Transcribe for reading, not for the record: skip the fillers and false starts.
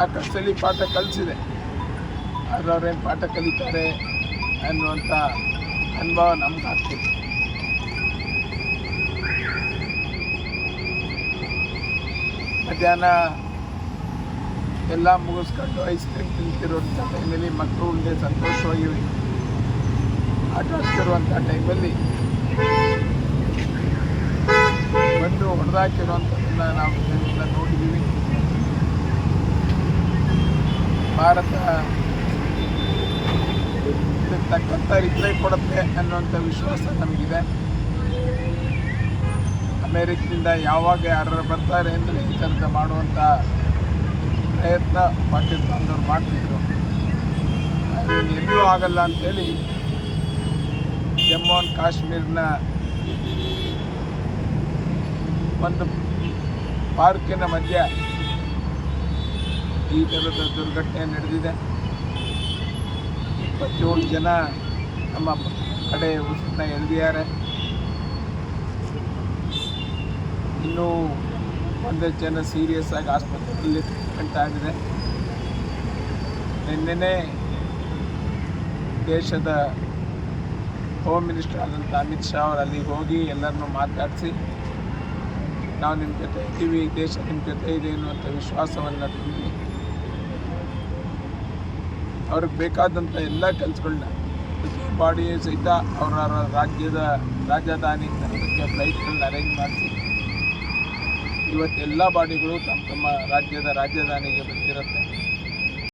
ಸಾಕಷ್ಟು ಸಲ ಪಾಠ ಕಲಿಸಿದೆ. ಆದರೆ ಅವ್ರೇನು ಪಾಠ ಕಲಿತಾರೆ ಅನ್ನುವಂಥ ಅನುಭವ ನಮ್ಗೆ ಆಗ್ತಿದೆ. ಮಧ್ಯಾಹ್ನ ಎಲ್ಲ ಮುಗಿಸ್ಕೊಂಡು ಐಸ್ ಕ್ರೀಮ್ ತಿಂತಿರುವಂಥ ಟೈಮಲ್ಲಿ ಮಕ್ಕಳು ಉಂಡೆ ಸಂತೋಷವಾಗಿ ಆಟ ಆಡ್ತಿರುವಂಥ ಟೈಮಲ್ಲಿ ಬಂದು ಹೊಡೆದಾಕಿರುವಂಥದ್ದನ್ನು ನಾವು ಇದನ್ನೆಲ್ಲ ನೋಡಿದ್ದೀವಿ. ಭಾರತ ಇದಕ್ಕೆ ತಕ್ಕಂಥ ರಿಪ್ಲೈ ಕೊಡುತ್ತೆ ಅನ್ನುವಂಥ ವಿಶ್ವಾಸ ನಮಗಿದೆ. ಅಮೇರಿಕದಿಂದ ಯಾವಾಗ ಯಾರು ಬರ್ತಾರೆ ಅಂದರೆ ಈ ಥರದ ಮಾಡುವಂಥ ಪ್ರಯತ್ನ ಪಾಕಿಸ್ತಾನದವ್ರು ಮಾಡ್ತಿದ್ರು. ಅದು ಎಲ್ಲೂ ಆಗಲ್ಲ ಅಂಥೇಳಿ ಜಮ್ಮು ಆ್ಯಂಡ್ ಕಾಶ್ಮೀರ್ನ ಒಂದು ಪಾರ್ಕಿನ ಮಧ್ಯ ಈ ಥರದ ದುರ್ಘಟನೆ ನಡೆದಿದೆ. 27 ಜನ ನಮ್ಮ ಕಡೆ ಉಸಿರನ್ನ ಎಳೆದಿದ್ದಾರೆ. ಇನ್ನೂ 1 ಜನ ಸೀರಿಯಸ್ ಆಗಿ ಆಸ್ಪತ್ರೆಯಲ್ಲಿ ಟ್ರೀಟ್ಮೆಂಟ್ ಆಗಿದೆ. ನಿನ್ನೆನೇ ದೇಶದ ಹೋಮ್ ಮಿನಿಸ್ಟರ್ ಆದಂಥ ಅಮಿತ್ ಶಾ ಅವರು ಅಲ್ಲಿಗೆ ಹೋಗಿ ಎಲ್ಲರನ್ನೂ ಮಾತಾಡಿಸಿ ನಾವು ನಿಮ್ಮ ಜೊತೆ ಇದ್ದೀವಿ, ದೇಶ ನಿಮ್ಮ ಜೊತೆ ಇದೆ ಅನ್ನುವಂಥ ವಿಶ್ವಾಸವನ್ನು ತುಂಬಿ ಅವ್ರಿಗೆ ಬೇಕಾದಂಥ ಎಲ್ಲ ಕೆಲಸಗಳನ್ನ ಬಾಡಿ ಸಹಿತ ಅವರ ರಾಜ್ಯದ ರಾಜಧಾನಿ ತರೋದಕ್ಕೆ ಫ್ಲೈಟ್ಗಳನ್ನ ಅರೇಂಜ್ ಮಾಡಿಸಿ ಇವತ್ತೆಲ್ಲ ಬಾಡಿಗಳು ತಮ್ಮ ರಾಜ್ಯದ ರಾಜಧಾನಿಗೆ ಬಂದಿರುತ್ತೆ.